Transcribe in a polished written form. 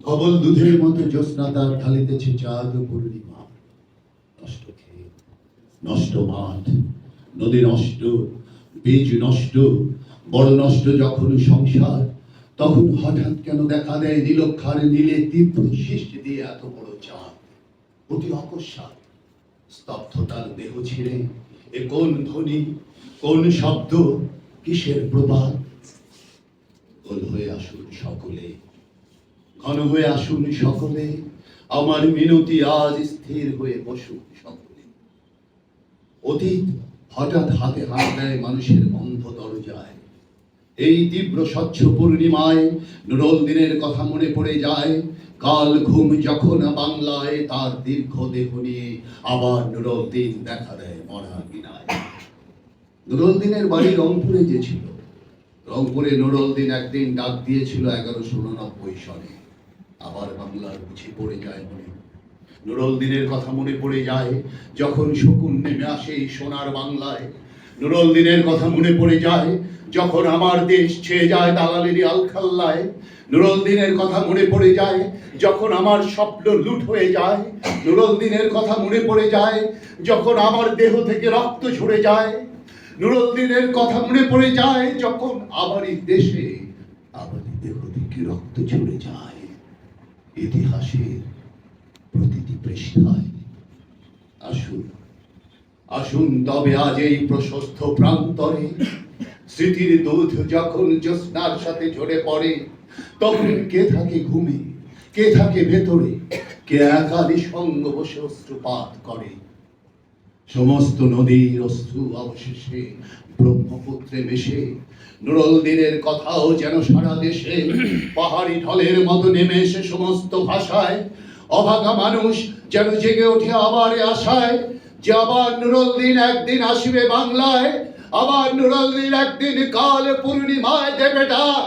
কবল দুধের মতো জ্যোৎস্না তার ঢালিতেছে চাঁদ পূর্ণিমা। নষ্ট ক্ষেত, নষ্ট মাঠ, নদী নষ্ট, বীজ নষ্ট, বড় নষ্ট যখন সংসার, তখন হঠাৎ কেন দেখা দেয় নীলক্ষার নীলে তীব্র সৃষ্টি দিয়ে এত বড় চাঁদ। অতি অকস্মাৎ স্তব্ধতার দেহ ছিঁড়ে এ কোন ধ্বনি, কোন শব্দ, কিসের প্রবাদ? গোল হয়ে আসুন সকলে, ঘন হয়ে আসুন সকলে, আমার মিনতি আজ স্থির হয়ে বসুন সকলে। অতীত হঠাৎ হাতে হাত দেয় মানুষের বন্ধ দরজায়। এই তীব্র স্বচ্ছ পূর্ণিমায় নুরুল দিনের কথা মনে পড়ে যায়। কাল ঘুম যখন বাংলায় তার দীর্ঘ দেহ নিয়ে আবার নুরুল দিন দেখা দেয় মরার বিনায়। নুরুল দিনের বাড়ি রংপুরে যে ছিল, রংপুরে নুরুল দিন একদিন ডাক দিয়েছিল 1189 সনে। আবার বাংলার বুঝি পড়ে যায় মনে। নুরুল দিনের কথা মনে পড়ে যায় যখন শকুন নেমে আসে এই সোনার বাংলায়। নুরুল দিনের কথা মনে পড়ে যায় যখন আমার দেশ ছেয়ে যায় দালালেরই আলখাল্লায়। নুরুল দিনের কথা মনে পড়ে যায় যখন আমার স্বপ্ন লুট হয়ে যায়। নুরুল দিনের কথা মনে পড়ে যায় যখন আমার দেহ থেকে রক্ত ঝরে যায়। নুরুল দিনের কথা মনে পড়ে যায় যখন আমারই দেশে আমারই দেহ থেকে রক্ত ঝরে যায়। ইতিহাসের প্রতিটি পৃষ্ঠায় আসুন, আসুন তবে আজ এই প্রশস্ত প্রান্তরে স্মৃতির দুধ যখন জ্যোৎস্নার সাথে ঝরে পড়ে, তখন কে থাকে ঘুমে, কে থাকে ভেতরে, কে একালি সঙ্গ বসে অশ্রুপাত করে। সমস্ত নদীর অশ্রু অবশেষে ব্রহ্মপুত্রে মেশে। নুরুল দিনের কথাও যেন সারা দেশে পাহাড়ি ঢলের মতো নেমে এসে সমস্ত ভাষায়। অভাগা মানুষ যেন জেগে ওঠে আবার আশায় যে আবার নুরুল দিন একদিন আসিবে বাংলায়। আবার নুরুল দিন একদিন কাল পূর্ণিমায় দেবে ডাক।